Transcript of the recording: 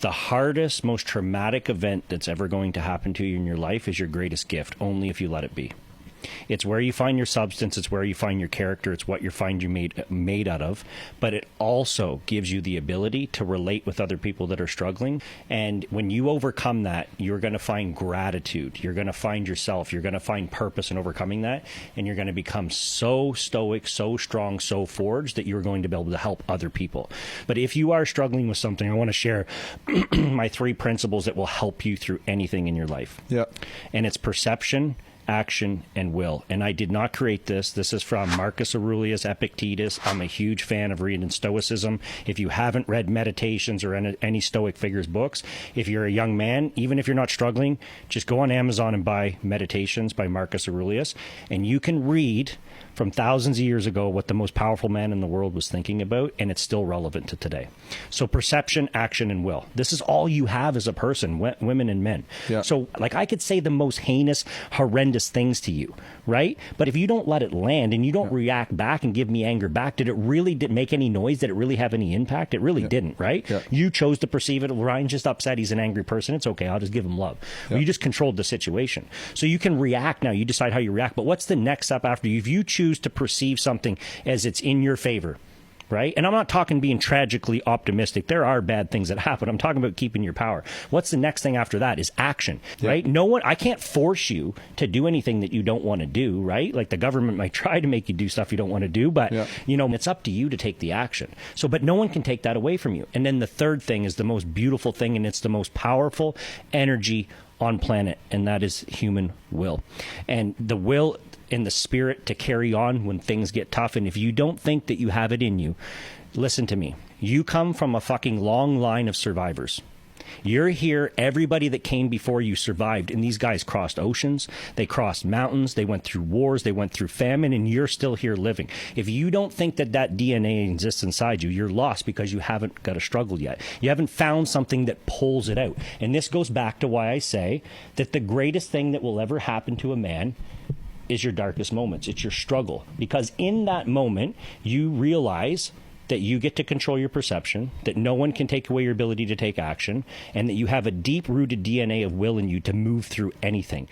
The hardest, most traumatic event that's ever going to happen to you in your life is your greatest gift, only if you let it be. It's where you find your substance. It's where you find your character. It's what you find you made out of. But it also gives you the ability to relate with other people that are struggling. And when you overcome that, you're going to find gratitude. You're going to find yourself. You're going to find purpose in overcoming that. And you're going to become so stoic, so strong, so forged that you're going to be able to help other people. But if you are struggling with something, I want to share my 3 principles that will help you through anything in your life. Yeah. And it's perception, action, and will. And I did not create this. This is from Marcus Aurelius Epictetus. I'm a huge fan of reading Stoicism. If you haven't read Meditations or any Stoic figures books, if you're a young man, even if you're not struggling, just go on Amazon and buy Meditations by Marcus Aurelius, and you can read from thousands of years ago what the most powerful man in the world was thinking about, and it's still relevant to today. So perception, action, and will. This is all you have as a person, women and men. Yeah. So like I could say the most heinous, horrendous things to you, right? But if you don't let it land and you don't react back and give me anger back, did it really make any noise? Did it really have any impact? It really didn't, right? Yeah. You chose to perceive it. Ryan's just upset. He's an angry person. It's okay. I'll just give him love. Well, you just controlled the situation. So you can react now. You decide how you react. But what's the next step after you? If you choose to perceive something as it's in your favor, right? And I'm not talking being tragically optimistic. There are bad things that happen. I'm talking about keeping your power. What's the next thing after that is action, right? I can't force you to do anything that you don't want to do, right? Like the government might try to make you do stuff you don't want to do, but it's up to you to take the action. So, but no one can take that away from you. And then the third thing is the most beautiful thing, and it's the most powerful energy on planet, and that is human will. And the will and the spirit to carry on when things get tough. And if you don't think that you have it in you, listen to me. You come from a fucking long line of survivors. You're here. Everybody that came before you survived. And these guys crossed oceans. They crossed mountains. They went through wars. They went through famine. And you're still here living. If you don't think that that DNA exists inside you, you're lost because you haven't got a struggle yet. You haven't found something that pulls it out. And this goes back to why I say that the greatest thing that will ever happen to a man is your darkest moments. It's your struggle. Because in that moment, you realize that you get to control your perception, that no one can take away your ability to take action, and that you have a deep-rooted DNA of will in you to move through anything.